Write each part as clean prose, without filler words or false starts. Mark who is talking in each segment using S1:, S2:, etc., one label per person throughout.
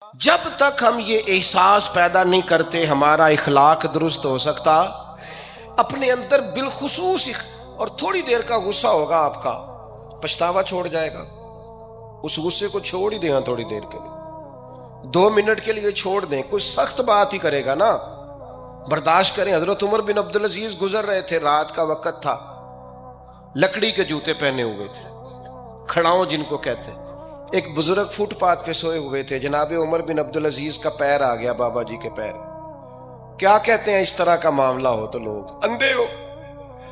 S1: جب تک ہم یہ احساس پیدا نہیں کرتے ہمارا اخلاق درست ہو سکتا، اپنے اندر بالخصوص اور تھوڑی دیر کا غصہ ہوگا آپ کا، پچھتاوا چھوڑ جائے گا، اس غصے کو چھوڑ ہی دیں، تھوڑی دیر کے لیے 2 منٹ کے لیے چھوڑ دیں، کوئی سخت بات ہی کرے گا نا، برداشت کریں۔ حضرت عمر بن عبدالعزیز گزر رہے تھے، رات کا وقت تھا، لکڑی کے جوتے پہنے ہوئے تھے، کھڑاؤں جن کو کہتے ہیں۔ ایک بزرگ فٹ پاتھ پہ سوئے ہوئے تھے، جناب عمر بن عبدالعزیز کا پیر آ گیا، بابا جی کے پیر۔ کیا کہتے ہیں اس طرح کا معاملہ ہو تو لوگ؟ اندھے ہو،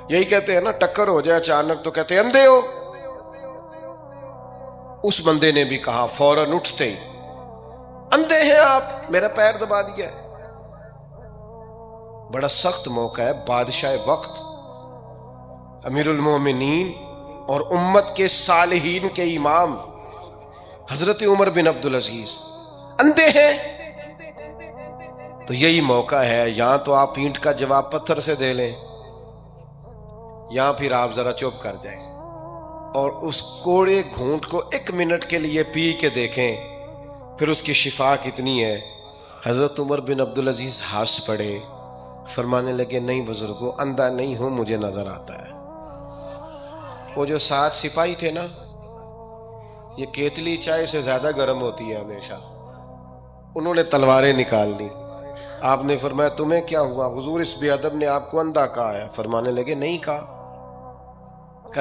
S1: یہی کہتے ہیں نا، ٹکر ہو جائے اچانک تو کہتے ہیں اندھے ہو۔ اس بندے نے بھی کہا فوراً اٹھتے ہی، اندھے ہیں آپ، میرا پیر دبا دیا ہے۔ بڑا سخت موقع ہے، بادشاہ وقت، امیر المومنین اور امت کے صالحین کے امام حضرت عمر بن عبدالعزیز اندھے ہیں، تو یہی موقع ہے، یہاں تو آپ اینٹ کا جواب پتھر سے دے لیں، یہاں پھر آپ ذرا چپ کر جائیں اور اس کوڑے گھونٹ کو 1 منٹ کے لیے پی کے دیکھیں، پھر اس کی شفا کتنی ہے۔ حضرت عمر بن عبدالعزیز ہنس پڑے، فرمانے لگے نہیں بزرگوں، اندھا نہیں ہوں، مجھے نظر آتا ہے۔ وہ جو 7 سپاہی تھے نا، یہ کیتلی چائے سے زیادہ گرم ہوتی ہے ہمیشہ، انہوں نے تلواریں نکال لی۔ آپ نے فرمایا تمہیں کیا ہوا؟ حضور اس بے ادب نے آپ کو اندھا کہا ہے۔ فرمانے لگے نہیں کہا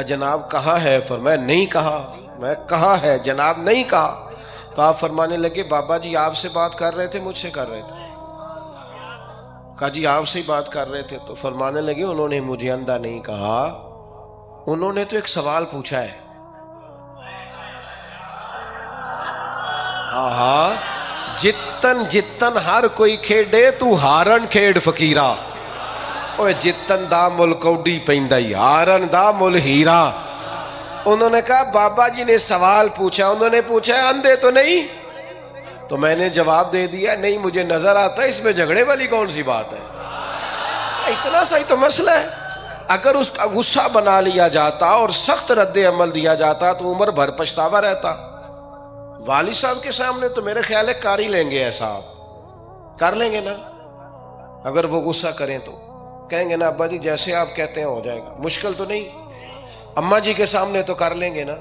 S1: جناب کہا ہے؟ فرمایا نہیں کہا، میں کہا ہے جناب نہیں کہا۔ تو آپ فرمانے لگے بابا جی آپ سے بات کر رہے تھے مجھ سے کر رہے تھے؟ کہا جی آپ سے ہی بات کر رہے تھے۔ تو فرمانے لگے انہوں نے مجھے اندھا نہیں کہا، انہوں نے تو ایک سوال پوچھا ہے۔ آہا، جتن جتن ہر کوئی کھیڈے تو ہارن کھیڈ فقیرا، اوے جتن دا مل کوڈی پیندائی، ہارن دا مل ہیرا۔ انہوں نے کہا بابا جی نے سوال پوچھا، انہوں نے پوچھا ہے اندھے تو نہیں؟ تو میں نے جواب دے دیا نہیں مجھے نظر آتا ہے، اس میں جھگڑے والی کون سی بات ہے؟ اتنا سا ہی تو مسئلہ ہے۔ اگر اس کا غصہ بنا لیا جاتا اور سخت رد عمل دیا جاتا تو عمر بھر پچھتاوا رہتا۔ والد صاحب کے سامنے تو میرے خیال ہے کر ہی لیں گے، ایسا آپ کر لیں گے نا؟ اگر وہ غصہ کریں تو کہیں گے نا ابا جی جیسے آپ کہتے ہیں ہو جائے گا، مشکل تو نہیں۔ اماں جی کے سامنے تو کر لیں گے نا؟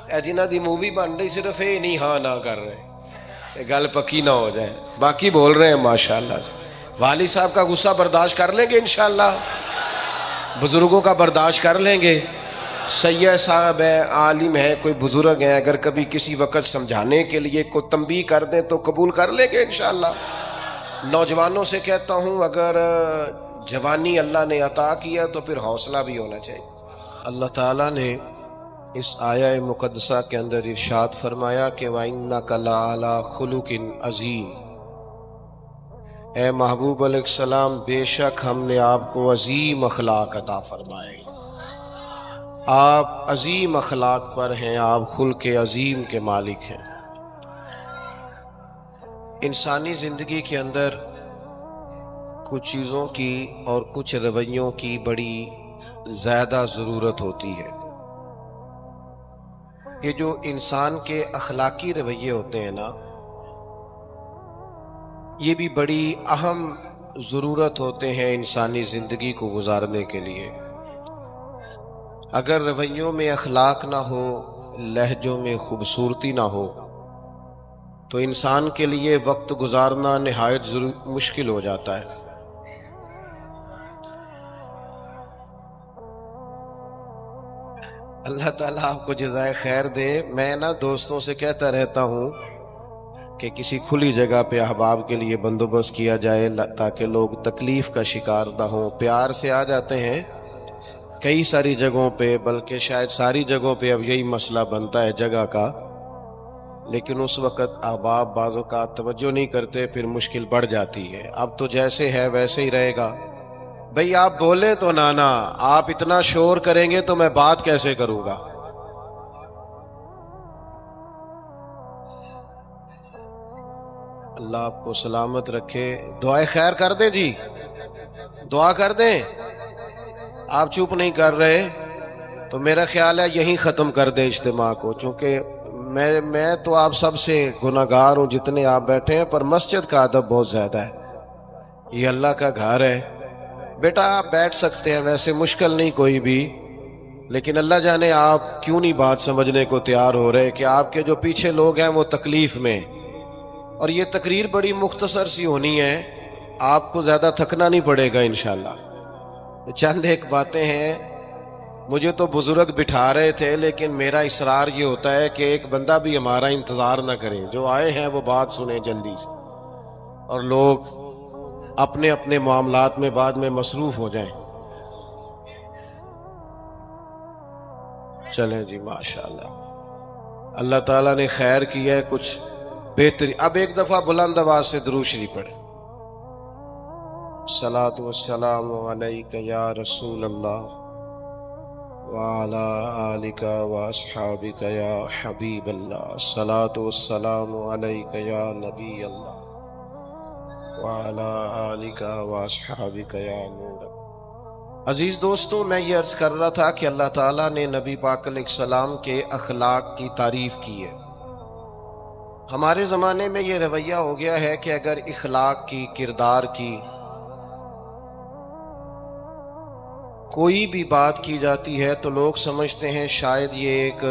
S1: اے جنہ دی مووی بن رہی صرف یہ نہیں ہاں نہ کر رہے، گل پکی نہ ہو جائے، باقی بول رہے ہیں ماشاءاللہ سے۔ والد صاحب کا غصہ برداشت کر لیں گے انشاءاللہ، بزرگوں کا برداشت کر لیں گے۔ سید صاحب ہے، عالم ہے، کوئی بزرگ ہیں، اگر کبھی کسی وقت سمجھانے کے لیے کوئی تنبیہ کر دیں تو قبول کر لیں گے انشاءاللہ۔ نوجوانوں سے کہتا ہوں اگر جوانی اللہ نے عطا کیا تو پھر حوصلہ بھی ہونا چاہیے۔ اللہ تعالیٰ نے اس آیہ مقدسہ کے اندر ارشاد فرمایا کہ وَإِنَّكَ لَعَلَىٰ خُلُقٍ عَظِيمٍ، اے محبوب علیہ السلام بے شک ہم نے آپ کو عظیم اخلاق عطا فرمائے، آپ عظیم اخلاق پر ہیں، آپ خلق عظیم کے مالک ہیں۔ انسانی زندگی کے اندر کچھ چیزوں کی اور کچھ رویوں کی بڑی زیادہ ضرورت ہوتی ہے۔ یہ جو انسان کے اخلاقی رویے ہوتے ہیں نا، یہ بھی بڑی اہم ضرورت ہوتے ہیں انسانی زندگی کو گزارنے کے لیے۔ اگر رویوں میں اخلاق نہ ہو، لہجوں میں خوبصورتی نہ ہو تو انسان کے لیے وقت گزارنا نہایت مشکل ہو جاتا ہے۔ اللہ تعالیٰ آپ کو جزائے خیر دے۔ میں نا دوستوں سے کہتا رہتا ہوں کہ کسی کھلی جگہ پہ احباب کے لیے بندوبست کیا جائے تاکہ لوگ تکلیف کا شکار نہ ہوں۔ پیار سے آ جاتے ہیں کئی ساری جگہوں پہ، بلکہ شاید ساری جگہوں پہ اب یہی مسئلہ بنتا ہے جگہ کا، لیکن اس وقت احباب بعض اوقات توجہ نہیں کرتے، پھر مشکل بڑھ جاتی ہے۔ اب تو جیسے ہے ویسے ہی رہے گا۔ بھئی آپ بولیں تو نانا، آپ اتنا شور کریں گے تو میں بات کیسے کروں گا؟ اللہ آپ کو سلامت رکھے۔ دعائے خیر کر دیں جی، دعا کر دیں۔ آپ چپ نہیں کر رہے تو میرا خیال ہے یہیں ختم کر دیں اجتماع کو، چونکہ میں تو آپ سب سے گناہگار ہوں جتنے آپ بیٹھے ہیں، پر مسجد کا ادب بہت زیادہ ہے. یہ اللہ کا گھر ہے. بیٹا آپ بیٹھ سکتے ہیں، ویسے مشکل نہیں کوئی بھی، لیکن اللہ جانے آپ کیوں نہیں بات سمجھنے کو تیار ہو رہے کہ آپ کے جو پیچھے لوگ ہیں وہ تکلیف میں. اور یہ تقریر بڑی مختصر سی ہونی ہے، آپ کو زیادہ تھکنا نہیں پڑے گا انشاءاللہ. چند ایک باتیں ہیں. مجھے تو بزرگ بٹھا رہے تھے، لیکن میرا اصرار یہ ہوتا ہے کہ ایک بندہ بھی ہمارا انتظار نہ کرے، جو آئے ہیں وہ بات سنیں جلدی سے، اور لوگ اپنے اپنے معاملات میں بعد میں مصروف ہو جائیں. چلیں جی ماشاءاللہ، اللہ تعالیٰ نے خیر کیا ہے، کچھ بہتری. اب ایک دفعہ بلند آواز سے درود شریف پڑھیں. الصلاۃ والسلام علیک یا رسول اللہ وعلی آلک واصحابک یا حبیب اللہ. الصلاۃ والسلام علیک یا نبی اللہ وعلی آلک واصحابک یا نور. عزیز دوستوں، میں یہ عرض کر رہا تھا کہ اللہ تعالیٰ نے نبی پاک علیہ السلام کے اخلاق کی تعریف کی ہے. ہمارے زمانے میں یہ رویہ ہو گیا ہے کہ اگر اخلاق کی، کردار کی کوئی بھی بات کی جاتی ہے تو لوگ سمجھتے ہیں شاید یہ ایک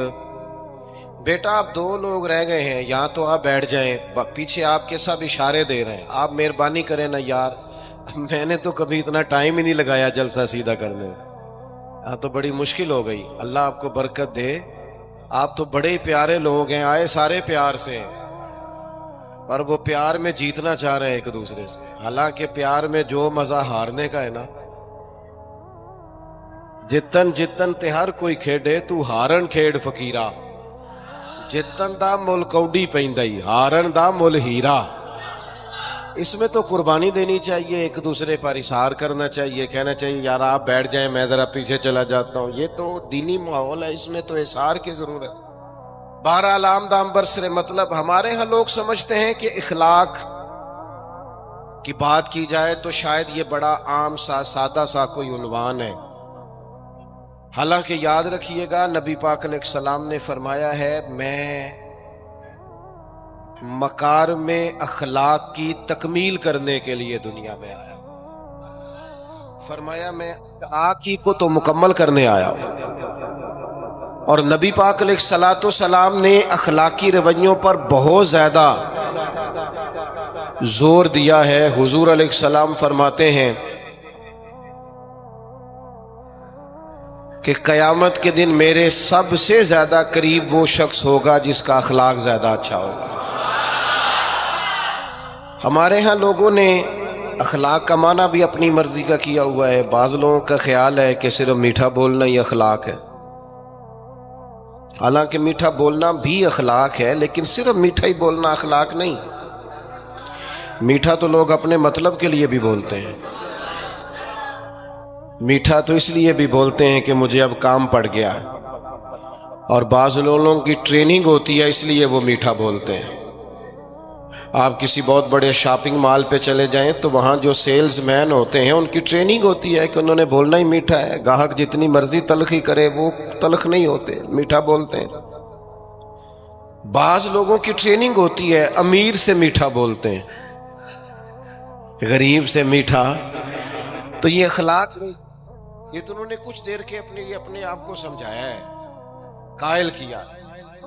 S1: بیٹا آپ دو لوگ رہ گئے ہیں، یہاں تو آپ بیٹھ جائیں، پیچھے آپ کے سب اشارے دے رہے ہیں، آپ مہربانی کریں نا یار. میں نے تو کبھی اتنا ٹائم ہی نہیں لگایا جلسہ سیدھا کرنے. ہاں تو بڑی مشکل ہو گئی. اللہ آپ کو برکت دے. آپ تو بڑے ہی پیارے لوگ ہیں، آئے سارے پیار سے ہیں، پر وہ پیار میں جیتنا چاہ رہے ہیں ایک دوسرے سے. حالانکہ پیار میں جو مزہ ہارنے کا ہے نا. جتن جتن تے ہر کوئی کھیڈے تو ہارن کھیڈ فقیرا، جتن دا مل کوڈی پیندائی ہارن دا مل ہیرا. اس میں تو قربانی دینی چاہیے، ایک دوسرے پر اثار کرنا چاہیے، کہنا چاہیے یار آپ بیٹھ جائیں میں ذرا پیچھے چلا جاتا ہوں. یہ تو دینی ماحول ہے، اس میں تو اثار کی ضرورت. بہرحال عام دام برسر مطلب ہمارے ہاں لوگ سمجھتے ہیں کہ اخلاق کی بات کی جائے تو شاید یہ بڑا عام سا سادہ سا کوئی عنوان ہے. حالانکہ یاد رکھیے گا نبی پاک علیہ السلام نے فرمایا ہے میں مکارم اخلاق کی تکمیل کرنے کے لیے دنیا میں آیا ہوں. فرمایا میں اخلاق کو تو مکمل کرنے آیا ہوں. اور نبی پاک علیہ السلام نے اخلاقی رویوں پر بہت زیادہ زور دیا ہے. حضور علیہ السلام فرماتے ہیں کہ قیامت کے دن میرے سب سے زیادہ قریب وہ شخص ہوگا جس کا اخلاق زیادہ اچھا ہوگا. ہمارے ہاں لوگوں نے اخلاق کا معنی بھی اپنی مرضی کا کیا ہوا ہے. بعض لوگوں کا خیال ہے کہ صرف میٹھا بولنا ہی اخلاق ہے. حالانکہ میٹھا بولنا بھی اخلاق ہے، لیکن صرف میٹھا ہی بولنا اخلاق نہیں. میٹھا تو لوگ اپنے مطلب کے لیے بھی بولتے ہیں. میٹھا تو اس لیے بھی بولتے ہیں کہ مجھے اب کام پڑ گیا ہے، اور بعض لوگوں کی ٹریننگ ہوتی ہے اس لیے وہ میٹھا بولتے ہیں. آپ کسی بہت بڑے شاپنگ مال پہ چلے جائیں تو وہاں جو سیلز مین ہوتے ہیں ان کی ٹریننگ ہوتی ہے کہ انہوں نے بولنا ہی میٹھا ہے. گاہک جتنی مرضی تلخی کرے وہ تلخ نہیں ہوتے، میٹھا بولتے ہیں. بعض لوگوں کی ٹریننگ ہوتی ہے امیر سے میٹھا بولتے ہیں، غریب سے میٹھا. تو یہ اخلاق نہیں، یہ تو انہوں نے کچھ دیر کے اپنے آپ کو سمجھایا ہے، قائل کیا.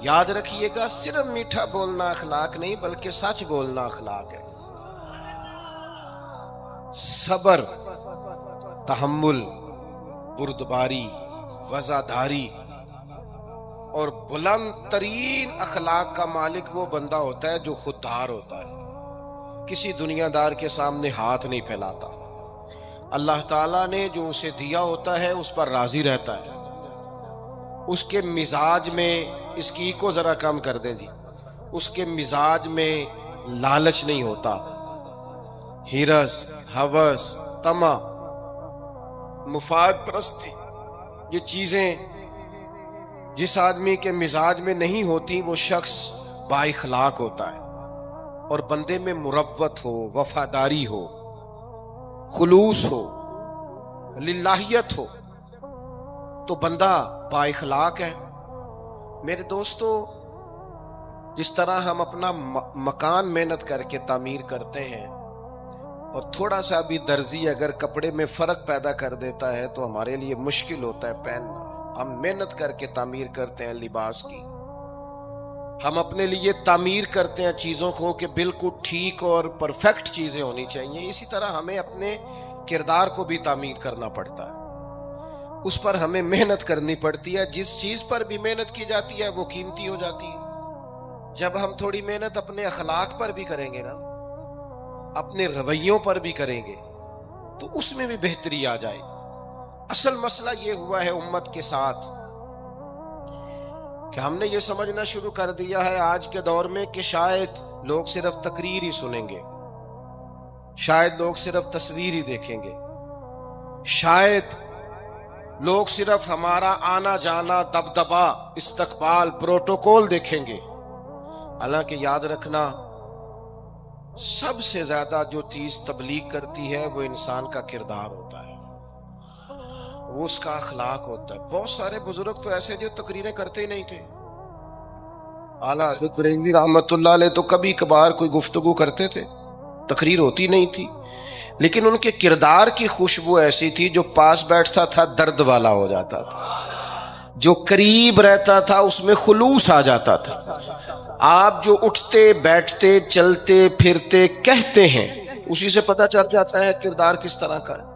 S1: یاد رکھیے گا صرف میٹھا بولنا اخلاق نہیں بلکہ سچ بولنا اخلاق ہے. صبر، تحمل، بردباری، وفاداری اور بلند ترین اخلاق کا مالک وہ بندہ ہوتا ہے جو خوددار ہوتا ہے، کسی دنیا دار کے سامنے ہاتھ نہیں پھیلاتا. اللہ تعالیٰ نے جو اسے دیا ہوتا ہے اس پر راضی رہتا ہے. اس کے مزاج میں، اس کی کو ذرا کم کر دیں جی، اس کے مزاج میں لالچ نہیں ہوتا، ہرس، ہوس، طمع، مفاد پرستی، یہ چیزیں جس آدمی کے مزاج میں نہیں ہوتی وہ شخص با اخلاق ہوتا ہے. اور بندے میں مروت ہو، وفاداری ہو، خلوص ہو، للہیت ہو تو بندہ با اخلاق ہے. میرے دوستو، جس طرح ہم اپنا مکان محنت کر کے تعمیر کرتے ہیں اور تھوڑا سا بھی درزی اگر کپڑے میں فرق پیدا کر دیتا ہے تو ہمارے لیے مشکل ہوتا ہے پہننا. ہم محنت کر کے تعمیر کرتے ہیں لباس کی. ہم اپنے لیے تعمیر کرتے ہیں چیزوں کو کہ بالکل ٹھیک اور پرفیکٹ چیزیں ہونی چاہیے. اسی طرح ہمیں اپنے کردار کو بھی تعمیر کرنا پڑتا ہے. اس پر ہمیں محنت کرنی پڑتی ہے. جس چیز پر بھی محنت کی جاتی ہے وہ قیمتی ہو جاتی ہے. جب ہم تھوڑی محنت اپنے اخلاق پر بھی کریں گے نا، اپنے رویوں پر بھی کریں گے، تو اس میں بھی بہتری آ جائے. اصل مسئلہ یہ ہوا ہے امت کے ساتھ کہ ہم نے یہ سمجھنا شروع کر دیا ہے آج کے دور میں کہ شاید لوگ صرف تقریر ہی سنیں گے، شاید لوگ صرف تصویر ہی دیکھیں گے، شاید لوگ صرف ہمارا آنا جانا، دبدبا، استقبال، پروٹوکول دیکھیں گے. حالانکہ یاد رکھنا، سب سے زیادہ جو چیز تبلیغ کرتی ہے وہ انسان کا کردار ہوتا ہے، وہ اس کا اخلاق ہوتا ہے. بہت سارے بزرگ تو ایسے جو تقریریں کرتے ہی نہیں تھے. اعلیٰ حضرت بریلوی رحمۃ اللہ علیہ تو کبھی کبھار کوئی گفتگو کرتے تھے، تقریر ہوتی نہیں تھی، لیکن ان کے کردار کی خوشبو ایسی تھی جو پاس بیٹھتا تھا درد والا ہو جاتا تھا، جو قریب رہتا تھا اس میں خلوص آ جاتا تھا. آپ جو اٹھتے بیٹھتے چلتے پھرتے کہتے ہیں اسی سے پتہ چل جاتا ہے کردار کس طرح کا ہے.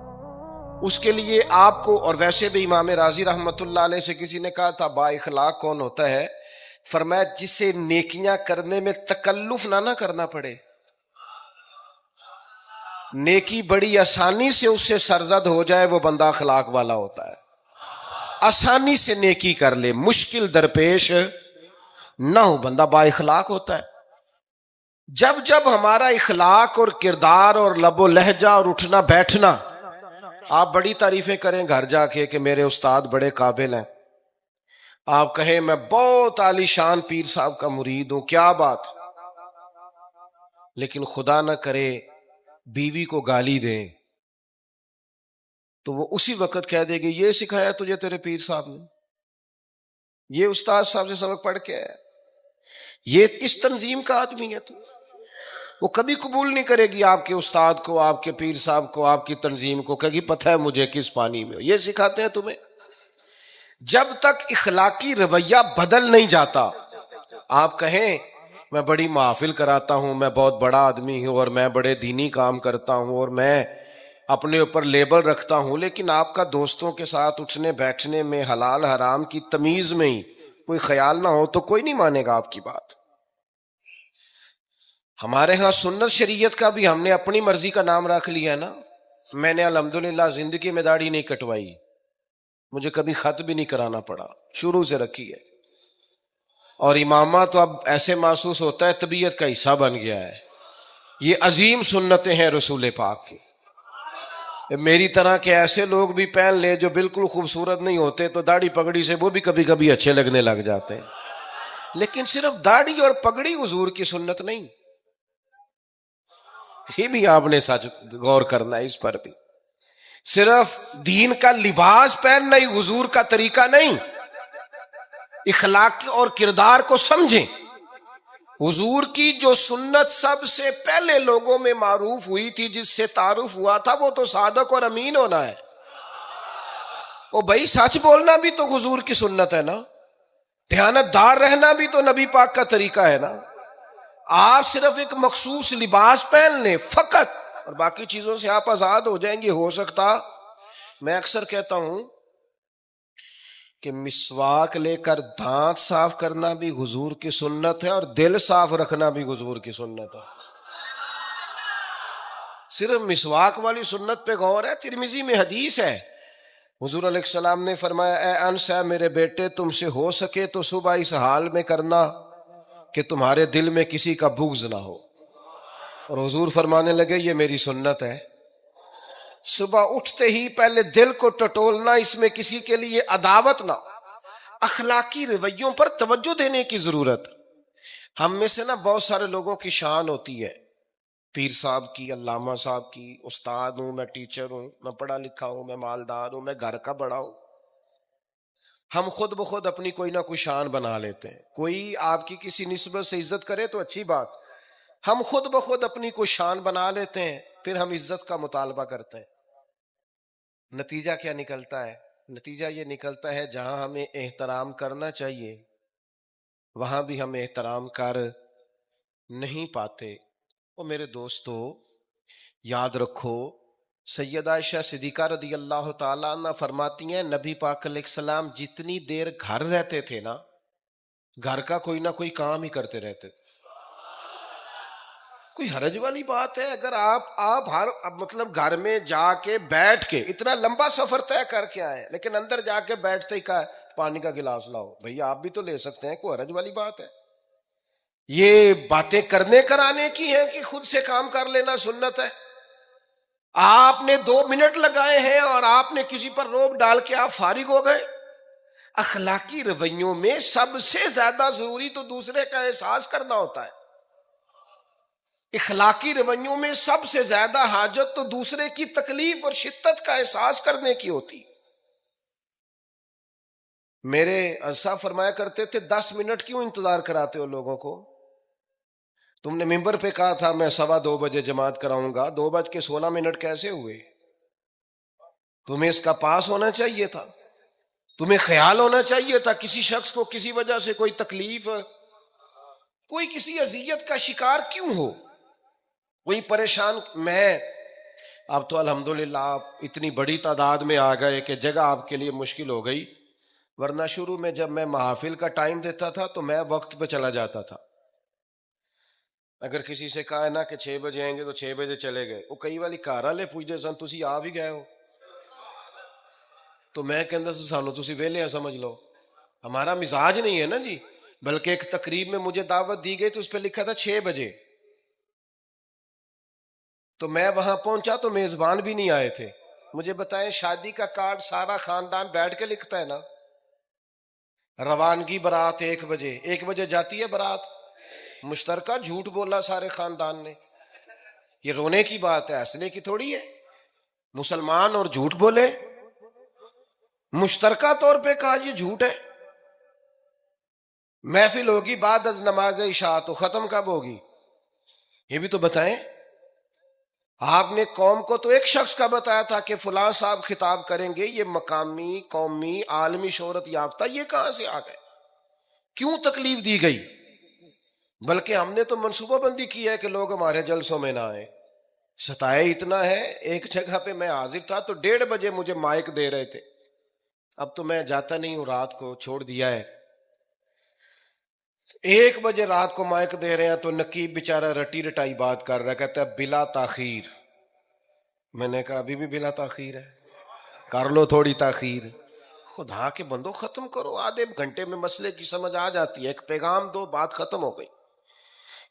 S1: اس کے لیے آپ کو، اور ویسے بھی امام راضی رحمۃ اللہ علیہ سے کسی نے کہا تھا با اخلاق کون ہوتا ہے؟ فرمایا جسے نیکیاں کرنے میں تکلف نہ کرنا پڑے. نیکی بڑی آسانی سے اس سے سرزد ہو جائے، وہ بندہ اخلاق والا ہوتا ہے. آسانی سے نیکی کر لے، مشکل درپیش نہ ہو، بندہ با اخلاق ہوتا ہے. جب جب ہمارا اخلاق اور کردار اور لب و لہجہ اور اٹھنا بیٹھنا، آپ بڑی تعریفیں کریں گھر جا کے کہ میرے استاد بڑے قابل ہیں، آپ کہیں میں بہت عالی شان پیر صاحب کا مرید ہوں، کیا بات، لیکن خدا نہ کرے بیوی کو گالی دیں تو وہ اسی وقت کہہ دے گی یہ سکھایا تجھے تیرے پیر صاحب نے، یہ استاد صاحب سے سبق پڑھ کے ہے، یہ اس تنظیم کا آدمی ہے. تو وہ کبھی قبول نہیں کرے گی آپ کے استاد کو، آپ کے پیر صاحب کو، آپ کی تنظیم کو، کہے گی پتہ ہے مجھے کس پانی میں یہ سکھاتے ہیں تمہیں. جب تک اخلاقی رویہ بدل نہیں جاتا، آپ کہیں میں بڑی محافل کراتا ہوں، میں بہت بڑا آدمی ہوں اور میں بڑے دینی کام کرتا ہوں اور میں اپنے اوپر لیبل رکھتا ہوں، لیکن آپ کا دوستوں کے ساتھ اٹھنے بیٹھنے میں حلال حرام کی تمیز میں ہی کوئی خیال نہ ہو تو کوئی نہیں مانے گا آپ کی بات. ہمارے ہاں سنت شریعت کا بھی ہم نے اپنی مرضی کا نام رکھ لیا نا. میں نے الحمدللہ زندگی میں داڑھی نہیں کٹوائی، مجھے کبھی خط بھی نہیں کرانا پڑا، شروع سے رکھی ہے. اور امامہ تو اب ایسے محسوس ہوتا ہے طبیعت کا حصہ بن گیا ہے. یہ عظیم سنتیں ہیں رسول پاک کی. میری طرح کے ایسے لوگ بھی پہن لیں جو بالکل خوبصورت نہیں ہوتے تو داڑھی پگڑی سے وہ بھی کبھی کبھی اچھے لگنے لگ جاتے ہیں، لیکن صرف داڑھی اور پگڑی حضور کی سنت نہیں. یہ بھی آپ نے سچ غور کرنا ہے اس پر بھی. صرف دین کا لباس پہننا ہی حضور کا طریقہ نہیں. اخلاق اور کردار کو سمجھیں. حضور کی جو سنت سب سے پہلے لوگوں میں معروف ہوئی تھی، جس سے تعارف ہوا تھا، وہ تو صادق اور امین ہونا ہے. او بھائی سچ بولنا بھی تو حضور کی سنت ہے نا، دیانت دار رہنا بھی تو نبی پاک کا طریقہ ہے نا. آپ صرف ایک مخصوص لباس پہن لیں فقط اور باقی چیزوں سے آپ آزاد ہو جائیں گے. ہو سکتا، میں اکثر کہتا ہوں کہ مسواک لے کر دانت صاف کرنا بھی حضور کی سنت ہے اور دل صاف رکھنا بھی حضور کی سنت ہے. صرف مسواک والی سنت پہ غور ہے. ترمذی میں حدیث ہے، حضور علیہ السلام نے فرمایا اے انس ہے میرے بیٹے، تم سے ہو سکے تو صبح اس حال میں کرنا کہ تمہارے دل میں کسی کا بغض نہ ہو. اور حضور فرمانے لگے یہ میری سنت ہے. صبح اٹھتے ہی پہلے دل کو ٹٹولنا، اس میں کسی کے لیے عداوت نہ. اخلاقی رویوں پر توجہ دینے کی ضرورت. ہم میں سے نا بہت سارے لوگوں کی شان ہوتی ہے، پیر صاحب کی، علامہ صاحب کی، استاد ہوں، میں ٹیچر ہوں، میں پڑھا لکھا ہوں، میں مالدار ہوں، میں گھر کا بڑا ہوں. ہم خود بخود اپنی کوئی نہ کوئی شان بنا لیتے ہیں. کوئی آپ کی کسی نسبت سے عزت کرے تو اچھی بات، ہم خود بخود اپنی کوئی شان بنا لیتے ہیں، پھر ہم عزت کا مطالبہ کرتے ہیں. نتیجہ کیا نکلتا ہے؟ نتیجہ یہ نکلتا ہے جہاں ہمیں احترام کرنا چاہیے وہاں بھی ہم احترام کر نہیں پاتے. اور میرے دوستو یاد رکھو، سیدہ عائشہ صدیقہ رضی اللہ تعالیٰ عنہ فرماتی ہیں نبی پاک علیہ السلام جتنی دیر گھر رہتے تھے نا، گھر کا کوئی نہ کوئی کام ہی کرتے رہتے تھے. کوئی حرج والی بات ہے اگر آپ ہر مطلب گھر میں جا کے بیٹھ کے اتنا لمبا سفر طے کر کے آئے لیکن اندر جا کے بیٹھتے ہی کہا پانی کا گلاس لاؤ؟ بھئی آپ بھی تو لے سکتے ہیں، کوئی حرج والی بات ہے؟ یہ باتیں کرنے کرانے کی ہیں کہ خود سے کام کر لینا سنت ہے؟ آپ نے 2 منٹ لگائے ہیں اور آپ نے کسی پر روب ڈال کے آپ فارغ ہو گئے. اخلاقی رویوں میں سب سے زیادہ ضروری تو دوسرے کا احساس کرنا ہوتا ہے. اخلاقی رویوں میں سب سے زیادہ حاجت تو دوسرے کی تکلیف اور شدت کا احساس کرنے کی ہوتی. میرے صاحب فرمایا کرتے تھے 10 منٹ کیوں انتظار کراتے ہو لوگوں کو؟ تم نے ممبر پہ کہا تھا میں 2:15 بجے جماعت کراؤں گا، 2:16 کیسے ہوئے؟ تمہیں اس کا پاس ہونا چاہیے تھا، تمہیں خیال ہونا چاہیے تھا کسی شخص کو کسی وجہ سے کوئی تکلیف، کوئی کسی اذیت کا شکار کیوں ہو، کوئی پریشان. میں اب تو الحمدللہ آپ اتنی بڑی تعداد میں آ گئے کہ جگہ آپ کے لیے مشکل ہو گئی، ورنہ شروع میں جب میں محافل کا ٹائم دیتا تھا تو میں وقت پہ چلا جاتا تھا. اگر کسی سے کہا ہے نا کہ 6 بجے آئیں گے تو 6 بجے چلے گئے، وہ کئی والی گھر والے پوچھتے سن تسی آ بھی گئے ہو، تو میں کہندا سانو تسی ویلے سمجھ لو. ہمارا مزاج نہیں ہے نا جی. بلکہ ایک تقریب میں مجھے دعوت دی گئی تو اس پہ لکھا تھا 6 بجے، تو میں وہاں پہنچا تو میزبان بھی نہیں آئے تھے. مجھے بتائیں شادی کا کارڈ سارا خاندان بیٹھ کے لکھتا ہے نا، روانگی برات 1 بجے، 1 بجے جاتی ہے برات، مشترکہ جھوٹ بولا سارے خاندان نے. یہ رونے کی بات ہے، ہنسنے کی تھوڑی ہے. مسلمان اور جھوٹ بولے، مشترکہ طور پہ کہا یہ جھوٹ ہے. محفل ہوگی بعد از نماز عشاء، تو ختم کب ہوگی یہ بھی تو بتائیں. آپ نے قوم کو تو ایک شخص کا بتایا تھا کہ فلاں صاحب خطاب کریں گے، یہ مقامی قومی عالمی شہرت یافتہ، یہ کہاں سے آ گئے؟ کیوں تکلیف دی گئی؟ بلکہ ہم نے تو منصوبہ بندی کی ہے کہ لوگ ہمارے جلسوں میں نہ آئیں. ستائے اتنا ہے، ایک جگہ پہ میں حاضر تھا تو 1:30 بجے مجھے مائک دے رہے تھے. اب تو میں جاتا نہیں ہوں، رات کو چھوڑ دیا ہے. 1 بجے رات کو مائک دے رہے ہیں تو نقیب بیچارہ رٹی رٹائی بات کر رہا ہے، کہتا ہے بلا تاخیر. میں نے کہا ابھی بھی بلا تاخیر ہے، کر لو تھوڑی تاخیر. خدا کے بندو ختم کرو، آدھے گھنٹے میں مسئلے کی سمجھ آ جاتی ہے، ایک پیغام دو، بات ختم ہو گئی.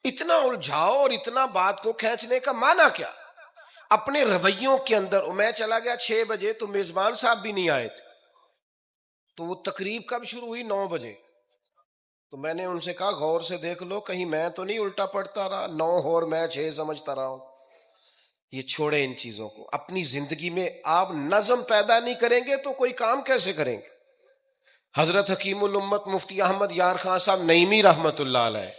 S1: اتنا الجھاؤ اور اتنا بات کو کھینچنے کا معنی کیا؟ اپنے رویوں کے اندر. میں چلا گیا 6 بجے تو میزبان صاحب بھی نہیں آئے تھے، تو وہ تقریب کب شروع ہوئی؟ 9 بجے. تو میں نے ان سے کہا غور سے دیکھ لو کہیں میں تو نہیں الٹا پڑتا رہا، 9 اور میں 6 سمجھتا رہا ہوں. یہ چھوڑے ان چیزوں کو. اپنی زندگی میں آپ نظم پیدا نہیں کریں گے تو کوئی کام کیسے کریں گے؟ حضرت حکیم الامت مفتی احمد یار خان صاحب نعیمی رحمت اللہ علیہ،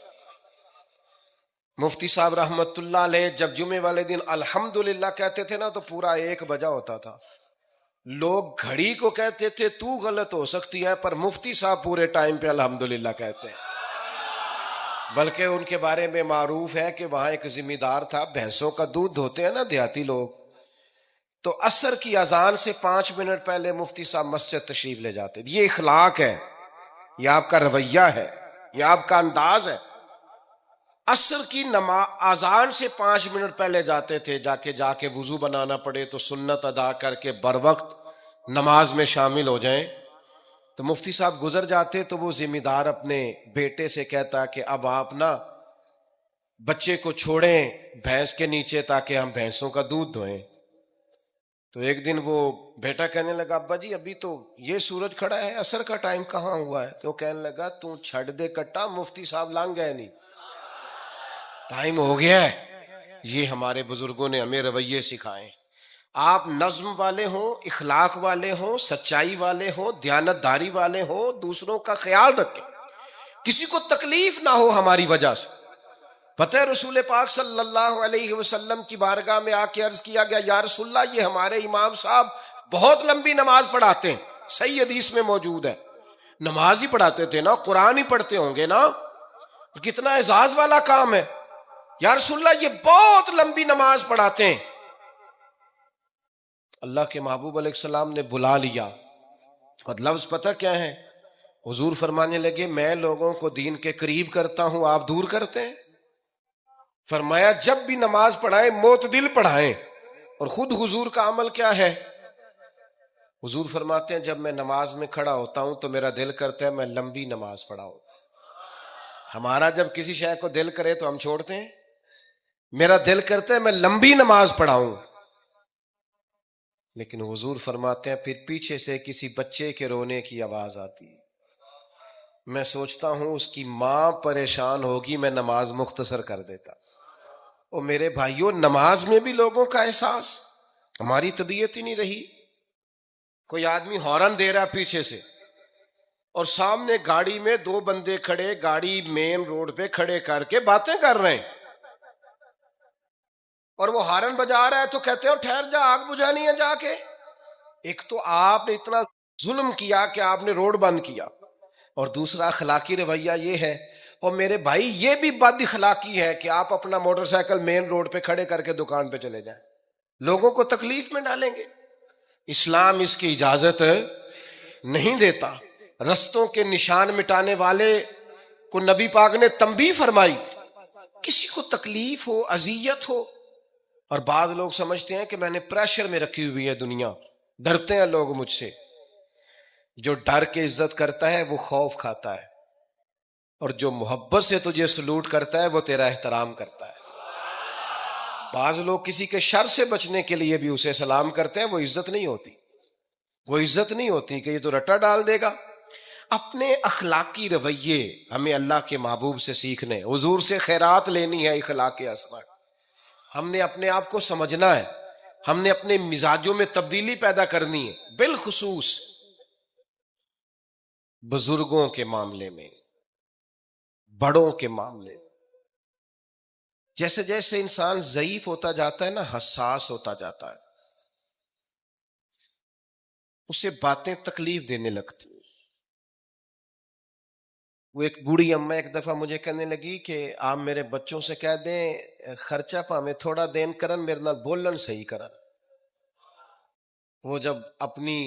S1: مفتی صاحب رحمت اللہ علیہ جب جمعے والے دن الحمدللہ کہتے تھے نا تو پورا 1 بجا ہوتا تھا. لوگ گھڑی کو کہتے تھے تو غلط ہو سکتی ہے، پر مفتی صاحب پورے ٹائم پہ الحمدللہ کہتے ہیں. بلکہ ان کے بارے میں معروف ہے کہ وہاں ایک ذمہ دار تھا، بھینسوں کا دودھ دھوتے ہیں نا دیہاتی لوگ، تو عصر کی اذان سے 5 منٹ پہلے مفتی صاحب مسجد تشریف لے جاتے. یہ اخلاق ہے، یہ آپ کا رویہ ہے، یہ آپ کا انداز ہے. عصر کی اذان سے 5 منٹ پہلے جاتے تھے، جا کے وضو بنانا پڑے تو سنت ادا کر کے بر وقت نماز میں شامل ہو جائیں. تو مفتی صاحب گزر جاتے تو وہ ذمہ دار اپنے بیٹے سے کہتا کہ اب آپ نا بچے کو چھوڑیں بھینس کے نیچے تاکہ ہم بھینسوں کا دودھ دھوئیں. تو ایک دن وہ بیٹا کہنے لگا ابا جی ابھی تو یہ سورج کھڑا ہے، عصر کا ٹائم کہاں ہوا ہے؟ تو وہ کہنے لگا تو چھڑ دے کٹا، مفتی صاحب لانگ گئے نہیں، ٹائم ہو گیا ہے. یہ ہمارے بزرگوں نے ہمیں رویے سکھائے. آپ نظم والے ہوں، اخلاق والے ہوں، سچائی والے ہوں، دیانت داری والے ہوں، دوسروں کا خیال رکھیں، کسی کو تکلیف نہ ہو ہماری وجہ سے۔ پتہ ہے رسول پاک صلی اللہ علیہ وسلم کی بارگاہ میں آ کے عرض کیا گیا، یا رسول اللہ، یہ ہمارے امام صاحب بہت لمبی نماز پڑھاتے ہیں۔ صحیح حدیث میں موجود ہے، نماز ہی پڑھاتے تھے نا، قرآن ہی پڑھتے ہوں گے نا، کتنا اعزاز والا کام ہے۔ یا رسول اللہ، یہ بہت لمبی نماز پڑھاتے ہیں۔ اللہ کے محبوب علیہ السلام نے بلا لیا، اور لفظ پتہ کیا ہے؟ حضور فرمانے لگے، میں لوگوں کو دین کے قریب کرتا ہوں، آپ دور کرتے ہیں۔ فرمایا جب بھی نماز پڑھائیں معتدل پڑھائیں۔ اور خود حضور کا عمل کیا ہے؟ حضور فرماتے ہیں جب میں نماز میں کھڑا ہوتا ہوں تو میرا دل کرتا ہے میں لمبی نماز پڑھاؤں۔ ہمارا جب کسی شے کو دل کرے تو ہم چھوڑتے ہیں، میرا دل کرتا ہے میں لمبی نماز پڑھاؤں۔ لیکن حضور فرماتے ہیں پھر پیچھے سے کسی بچے کے رونے کی آواز آتی، میں سوچتا ہوں اس کی ماں پریشان ہوگی، میں نماز مختصر کر دیتا۔ اور میرے بھائیوں، نماز میں بھی لوگوں کا احساس، ہماری طبیعت ہی نہیں رہی۔ کوئی آدمی ہارن دے رہا پیچھے سے، اور سامنے گاڑی میں دو بندے کھڑے، گاڑی مین روڈ پہ کھڑے کر کے باتیں کر رہے ہیں، اور وہ ہارن بجا رہا ہے تو کہتے ہیں ٹھہر جا، آگ بجھانی ہے جا کے۔ ایک تو آپ نے اتنا ظلم کیا کہ آپ نے روڈ بند کیا، اور دوسرا اخلاقی رویہ یہ ہے، اور میرے بھائی یہ بھی بد اخلاقی ہے کہ آپ اپنا موٹر سائیکل مین روڈ پہ کھڑے کر کے دکان پہ چلے جائیں، لوگوں کو تکلیف میں ڈالیں گے۔ اسلام اس کی اجازت نہیں دیتا۔ رستوں کے نشان مٹانے والے کو نبی پاک نے تنبیہ فرمائی، کسی کو تکلیف ہو، اذیت ہو، اور بعض لوگ سمجھتے ہیں کہ میں نے پریشر میں رکھی ہوئی ہے دنیا، ڈرتے ہیں لوگ مجھ سے۔ جو ڈر کے عزت کرتا ہے وہ خوف کھاتا ہے، اور جو محبت سے تجھے سلوٹ کرتا ہے وہ تیرا احترام کرتا ہے۔ بعض لوگ کسی کے شر سے بچنے کے لیے بھی اسے سلام کرتے ہیں، وہ عزت نہیں ہوتی، وہ عزت نہیں ہوتی کہ یہ تو رٹا ڈال دے گا۔ اپنے اخلاقی رویے ہمیں اللہ کے محبوب سے سیکھنے، حضور سے خیرات لینی ہے، اخلاق اسما۔ ہم نے اپنے آپ کو سمجھنا ہے، ہم نے اپنے مزاجوں میں تبدیلی پیدا کرنی ہے، بالخصوص بزرگوں کے معاملے میں، بڑوں کے معاملے۔ جیسے جیسے انسان ضعیف ہوتا جاتا ہے نا، حساس ہوتا جاتا ہے، اسے باتیں تکلیف دینے لگتی۔ وہ ایک بوڑھی اماں ایک دفعہ مجھے کہنے لگی کہ آپ میرے بچوں سے کہہ دیں خرچہ پامیں تھوڑا دین کرن، میرے نال بولن صحیح کرن۔ وہ جب اپنی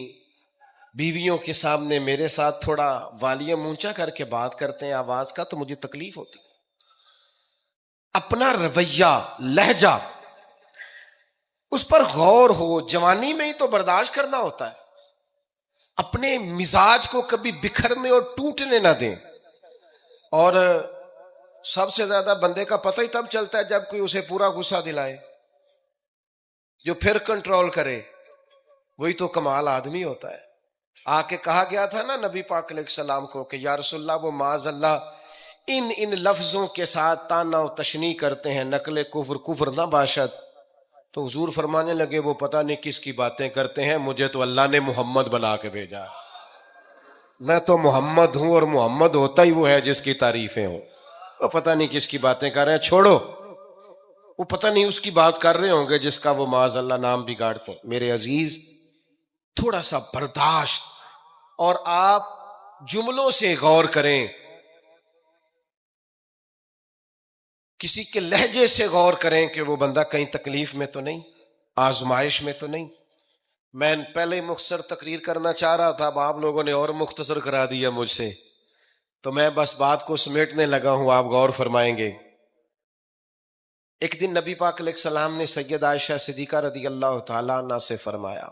S1: بیویوں کے سامنے میرے ساتھ تھوڑا والیوم اونچا کر کے بات کرتے ہیں آواز کا تو مجھے تکلیف ہوتی۔ اپنا رویہ، لہجہ، اس پر غور ہو، جوانی میں ہی تو برداشت کرنا ہوتا ہے۔ اپنے مزاج کو کبھی بکھرنے اور ٹوٹنے نہ دیں۔ اور سب سے زیادہ بندے کا پتہ ہی تب چلتا ہے جب کوئی اسے پورا غصہ دلائے، جو پھر کنٹرول کرے، وہی تو کمال آدمی ہوتا ہے۔ آ کے کہا گیا تھا نا نبی پاک علیہ السلام کو کہ یا رسول اللہ، وہ معاذ اللہ ان لفظوں کے ساتھ تانا و تشنیع کرتے ہیں، نقل کفر کفر نہ باشد۔ تو حضور فرمانے لگے وہ پتہ نہیں کس کی باتیں کرتے ہیں، مجھے تو اللہ نے محمد بنا کے بھیجا، میں تو محمد ہوں، اور محمد ہوتا ہی وہ ہے جس کی تعریفیں ہوں۔ وہ پتہ نہیں کس کی باتیں کر رہے ہیں، چھوڑو، وہ پتہ نہیں اس کی بات کر رہے ہوں گے جس کا وہ معاذ اللہ نام بگاڑتے ہیں۔ میرے عزیز، تھوڑا سا برداشت، اور آپ جملوں سے غور کریں، کسی کے لہجے سے غور کریں کہ وہ بندہ کہیں تکلیف میں تو نہیں، آزمائش میں تو نہیں۔ میں پہلے مختصر تقریر کرنا چاہ رہا تھا، اب آپ لوگوں نے اور مختصر کرا دیا مجھ سے، تو میں بس بات کو سمیٹنے لگا ہوں، آپ غور فرمائیں گے۔ ایک دن نبی پاک علیہ السلام نے سید عائشہ صدیقہ رضی اللہ تعالیٰ عنہ سے فرمایا،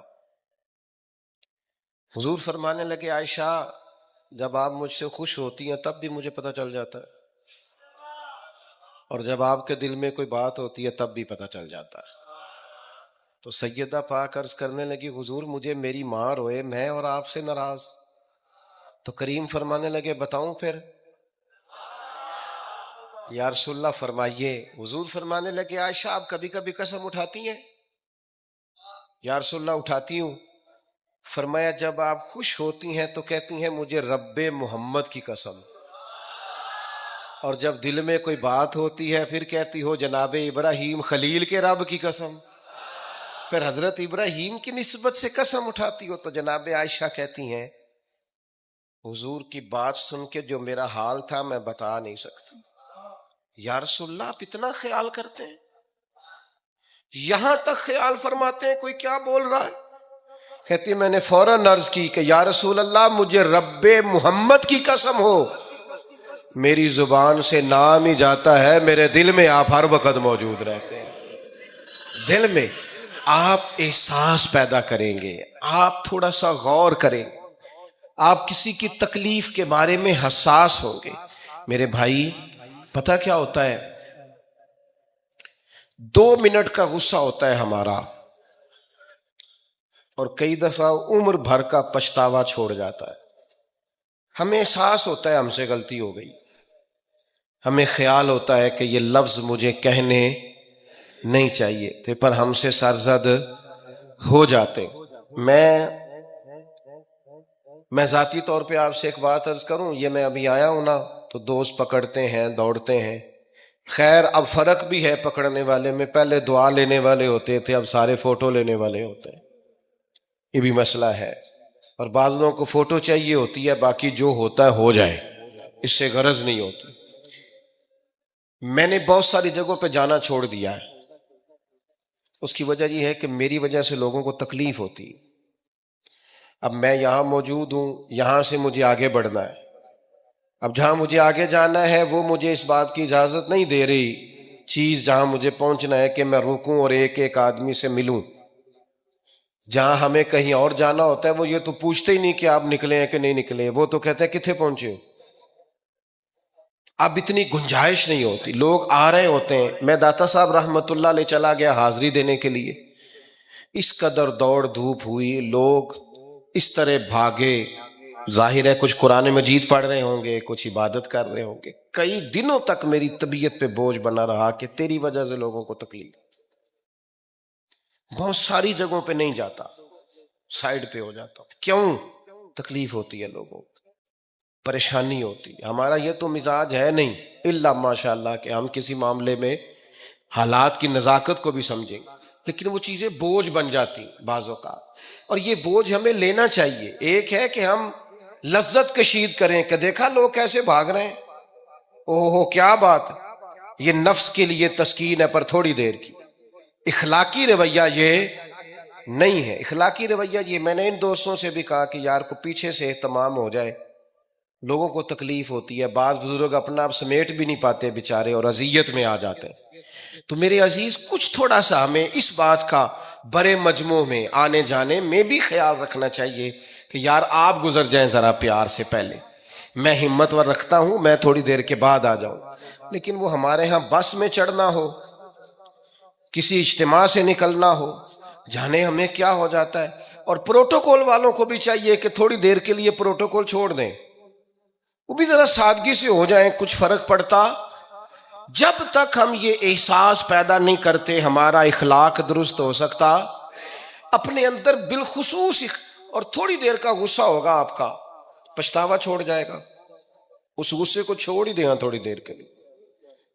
S1: حضور فرمانے لگے عائشہ جب آپ مجھ سے خوش ہوتی ہیں تب بھی مجھے پتہ چل جاتا ہے، اور جب آپ کے دل میں کوئی بات ہوتی ہے تب بھی پتہ چل جاتا ہے۔ تو سیدہ پاک عرض کرنے لگی حضور مجھے میری ماں روئے، میں اور آپ سے ناراض؟ تو کریم فرمانے لگے بتاؤں پھر؟ یا رسول اللہ فرمائیے۔ حضور فرمانے لگے عائشہ آپ کبھی کبھی قسم اٹھاتی ہیں؟ یا رسول اللہ اٹھاتی ہوں. فرمایا جب آپ خوش ہوتی ہیں تو کہتی ہیں مجھے رب محمد کی قسم، اور جب دل میں کوئی بات ہوتی ہے پھر کہتی ہو جناب ابراہیم خلیل کے رب کی قسم. پھر حضرت ابراہیم کی نسبت سے قسم اٹھاتی ہو. تو جناب عائشہ کہتی ہیں حضور کی بات سن کے جو میرا حال تھا میں بتا نہیں سکتی. یا رسول اللہ آپ اتنا خیال کرتے ہیں، یہاں تک خیال فرماتے ہیں کوئی کیا بول رہا ہے؟ کہتی میں نے فوراً عرض کی کہ یا رسول اللہ مجھے رب محمد کی قسم ہو، میری زبان سے نام ہی جاتا ہے، میرے دل میں آپ ہر وقت موجود رہتے ہیں. دل میں آپ احساس پیدا کریں گے، آپ تھوڑا سا غور کریں، آپ کسی کی تکلیف کے بارے میں حساس ہوں گے. میرے بھائی پتہ کیا ہوتا ہے، 2 منٹ کا غصہ ہوتا ہے ہمارا، اور کئی دفعہ عمر بھر کا پچھتاوا چھوڑ جاتا ہے. ہمیں احساس ہوتا ہے ہم سے غلطی ہو گئی، ہمیں خیال ہوتا ہے کہ یہ لفظ مجھے کہنے نہیں چاہیے تھے، پر ہم سے سرزد ہو جاتے. میں ذاتی طور پہ آپ سے ایک بات عرض کروں، یہ میں ابھی آیا ہوں نا تو دوست پکڑتے ہیں دوڑتے ہیں. خیر اب فرق بھی ہے پکڑنے والے میں، پہلے دعا لینے والے ہوتے تھے، اب سارے فوٹو لینے والے ہوتے ہیں. یہ بھی مسئلہ ہے. اور بعض لوگوں کو فوٹو چاہیے ہوتی ہے، باقی جو ہوتا ہے ہو جائے، اس سے غرض نہیں ہوتی. میں نے بہت ساری جگہوں پہ جانا چھوڑ دیا ہے. اس کی وجہ یہ ہے کہ میری وجہ سے لوگوں کو تکلیف ہوتی ہے. اب میں یہاں موجود ہوں، یہاں سے مجھے آگے بڑھنا ہے. اب جہاں مجھے آگے جانا ہے وہ مجھے اس بات کی اجازت نہیں دے رہی چیز جہاں مجھے پہنچنا ہے کہ میں رکوں اور ایک ایک آدمی سے ملوں. جہاں ہمیں کہیں اور جانا ہوتا ہے وہ یہ تو پوچھتے ہی نہیں کہ آپ نکلے ہیں کہ نہیں نکلے، وہ تو کہتے ہیں کتنے پہنچے ہو. اب اتنی گنجائش نہیں ہوتی، لوگ آ رہے ہوتے ہیں. میں داتا صاحب رحمت اللہ علیہ چلا گیا حاضری دینے کے لیے، اس قدر دوڑ دھوپ ہوئی، لوگ اس طرح بھاگے. ظاہر ہے کچھ قرآن مجید پڑھ رہے ہوں گے، کچھ عبادت کر رہے ہوں گے. کئی دنوں تک میری طبیعت پہ بوجھ بنا رہا کہ تیری وجہ سے لوگوں کو تکلیف. بہت ساری جگہوں پہ نہیں جاتا، سائڈ پہ ہو جاتا. کیوں؟ تکلیف ہوتی ہے لوگوں کو، پریشانی ہوتی ہے. ہمارا یہ تو مزاج ہے نہیں الا ماشاء اللہ کہ ہم کسی معاملے میں حالات کی نزاکت کو بھی سمجھیں، لیکن وہ چیزیں بوجھ بن جاتی بعض اوقات، اور یہ بوجھ ہمیں لینا چاہیے. ایک ہے کہ ہم لذت کشید کریں کہ دیکھا لوگ کیسے بھاگ رہے ہیں، اوہ کیا بات ہے. یہ نفس کے لیے تسکین ہے پر تھوڑی دیر کی. اخلاقی رویہ یہ نہیں ہے. اخلاقی رویہ یہ، میں نے ان دوستوں سے بھی کہا کہ یار کو پیچھے سے اہتمام ہو جائے، لوگوں کو تکلیف ہوتی ہے. بعض بزرگ اپنا آپ سمیٹ بھی نہیں پاتے بیچارے اور اذیت میں آ جاتے ہیں. تو میرے عزیز کچھ تھوڑا سا ہمیں اس بات کا بڑے مجموع میں آنے جانے میں بھی خیال رکھنا چاہیے کہ یار آپ گزر جائیں ذرا پیار سے پہلے. میں ہمت ور رکھتا ہوں میں تھوڑی دیر کے بعد آ جاؤں، لیکن وہ ہمارے ہاں بس میں چڑھنا ہو، کسی اجتماع سے نکلنا ہو، جانے ہمیں کیا ہو جاتا ہے. اور پروٹوکول والوں کو بھی چاہیے کہ تھوڑی دیر کے لیے پروٹوکول چھوڑ دیں، وہ بھی ذرا سادگی سے ہو جائیں. کچھ فرق پڑتا؟ جب تک ہم یہ احساس پیدا نہیں کرتے ہمارا اخلاق درست ہو سکتا. اپنے اندر بالخصوص اور تھوڑی دیر کا غصہ ہوگا آپ کا، پچھتاوا چھوڑ جائے گا. اس غصے کو چھوڑ ہی دیں تھوڑی دیر کے لیے،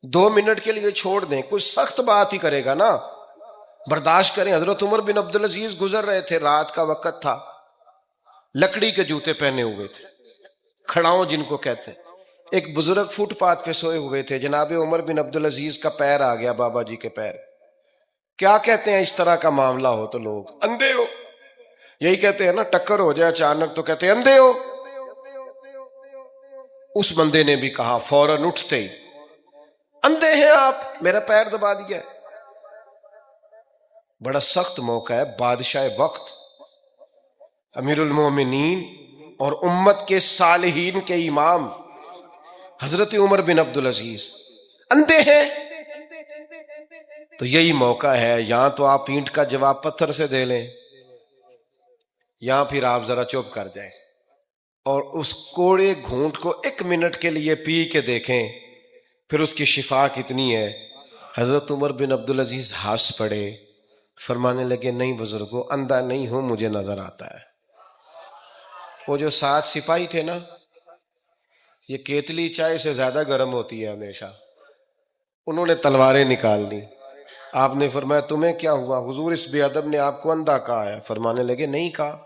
S1: 2 منٹ کے لیے چھوڑ دیں. کوئی سخت بات ہی کرے گا نا، برداشت کریں. حضرت عمر بن عبدالعزیز گزر رہے تھے، رات کا وقت تھا، لکڑی کے جوتے پہنے ہوئے تھے، کھڑاؤں جن کو کہتے ہیں. ایک بزرگ فٹ پاتھ پہ سوئے ہوئے تھے، جناب عمر بن عبدالعزیز کا پیر آ گیا، بابا جی کے پیر. کیا کہتے ہیں اس طرح کا معاملہ ہو تو لوگ اندھے ہو، یہی کہتے ہیں نا. ٹکر ہو جائے اچانک تو کہتے ہیں اندھے ہو. اس بندے نے بھی کہا فوراً اٹھتے ہی، اندھے ہیں آپ، میرا پیر دبا دیا ہے. بڑا سخت موقع ہے. بادشاہ وقت، امیر المومنین اور امت کے صالحین کے امام حضرت عمر بن عبدالعزیز اندھے ہیں. تو یہی موقع ہے، یہاں تو آپ اینٹ کا جواب پتھر سے دے لیں، یہاں پھر آپ ذرا چپ کر جائیں اور اس کوڑے گھونٹ کو 1 منٹ کے لیے پی کے دیکھیں، پھر اس کی شفا کتنی ہے. حضرت عمر بن عبدالعزیز ہنس پڑے، فرمانے لگے نہیں بزرگوں، اندھا نہیں ہوں، مجھے نظر آتا ہے۔ وہ جو 7 سپاہی تھے نا، یہ کیتلی چائے سے زیادہ گرم ہوتی ہے ہمیشہ، انہوں نے تلواریں نکال دی۔ آپ نے فرمایا تمہیں کیا ہوا؟ حضور اس بے ادب نے آپ کو اندھا کہا ہے۔ فرمانے لگے نہیں کہا۔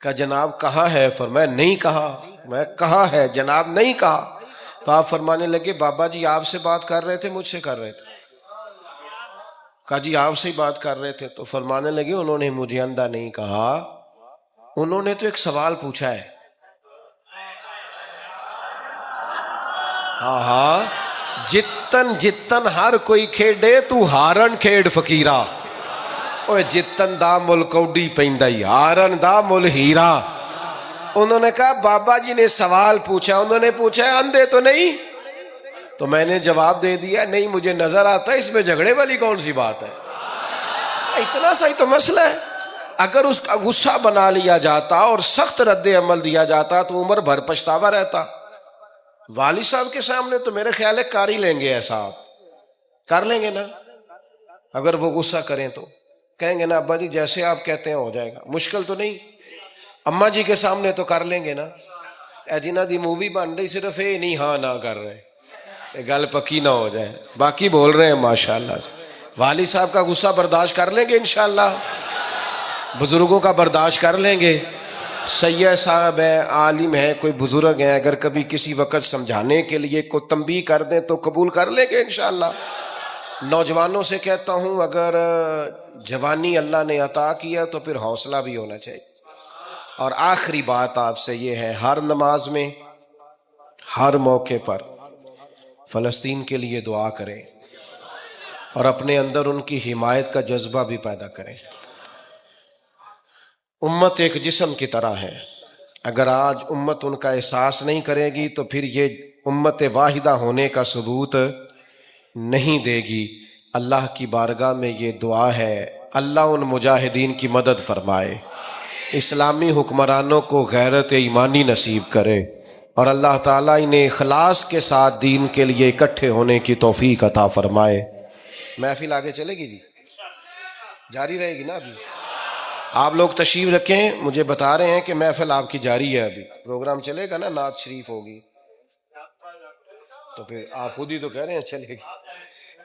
S1: کہا جناب کہا ہے؟ فرمایا نہیں کہا۔ میں کہا ہے جناب، نہیں کہا۔ تو آپ فرمانے لگے بابا جی آپ سے بات کر رہے تھے مجھ سے کر رہے تھے؟ کہا جی آپ سے ہی بات کر رہے تھے۔ تو فرمانے لگے انہوں نے مجھے اندھا نہیں کہا، انہوں نے تو ایک سوال پوچھا ہے۔ ہاں ہاں، جتن جتن ہر کوئی کھیڈے تو ہارن کھیڈ فقیرا، اوے جتن دا مل کوڈی پیندا، ہارن دا مل ہیرا۔ انہوں نے کہا بابا جی نے سوال پوچھا، انہوں نے پوچھا ہے اندھے تو نہیں؟ تو میں نے جواب دے دیا نہیں مجھے نظر آتا ہے، اس میں جھگڑے والی کون سی بات ہے؟ اتنا سا ہی تو مسئلہ ہے۔ اگر اس کا غصہ بنا لیا جاتا اور سخت رد عمل دیا جاتا تو عمر بھر پچھتاوا رہتا۔ والد صاحب کے سامنے تو میرے خیال ہے کر ہی لیں گے، ایسا آپ کر لیں گے نا؟ اگر وہ غصہ کریں تو کہیں گے نا ابا جی جیسے آپ کہتے ہیں ہو جائے گا، مشکل تو نہیں۔ اماں جی کے سامنے تو کر لیں گے نا؟ اے جنہ دی مووی بن رہی صرف یہ نہیں ہاں نہ کر رہے، گل پکی نہ ہو جائے، باقی بول رہے ہیں ماشاءاللہ سے۔ والد صاحب کا غصہ برداشت کر لیں گے انشاءاللہ، بزرگوں کا برداشت کر لیں گے۔ سید صاحب ہے، عالم ہے، کوئی بزرگ ہیں، اگر کبھی کسی وقت سمجھانے کے لیے کوئی تنبیہ کر دیں تو قبول کر لیں گے انشاءاللہ۔ نوجوانوں سے کہتا ہوں اگر جوانی اللہ نے عطا کیا تو پھر حوصلہ بھی ہونا چاہیے۔ اور آخری بات آپ سے یہ ہے، ہر نماز میں ہر موقع پر فلسطین کے لیے دعا کریں اور اپنے اندر ان کی حمایت کا جذبہ بھی پیدا کریں۔ امت ایک جسم کی طرح ہے، اگر آج امت ان کا احساس نہیں کرے گی تو پھر یہ امت واحدہ ہونے کا ثبوت نہیں دے گی۔ اللہ کی بارگاہ میں یہ دعا ہے، اللہ ان مجاہدین کی مدد فرمائے، اسلامی حکمرانوں کو غیرت ایمانی نصیب کرے، اور اللہ تعالیٰ انہیں اخلاص کے ساتھ دین کے لیے اکٹھے ہونے کی توفیق عطا فرمائے۔ محفل آگے چلے گی جی، جاری رہے گی نا؟ ابھی آپ لوگ تشریف رکھیں، مجھے بتا رہے ہیں کہ محفل آپ کی جاری ہے، ابھی پروگرام چلے گا نا، نعت شریف ہوگی، تو پھر آپ خود ہی تو کہہ رہے ہیں چلے گی۔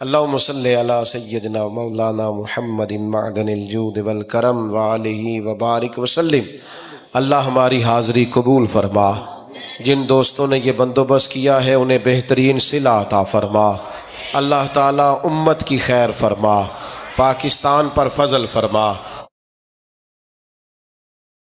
S1: اللہم صلی علی سیدنا مولانا محمد معدن الجود والکرم وآلہ وبارک وسلم۔ اللہ ہماری حاضری قبول فرما، جن دوستوں نے یہ بندوبست کیا ہے انہیں بہترین صلہ عطا فرما۔ اللہ تعالیٰ امت کی خیر فرما، پاکستان پر فضل فرما۔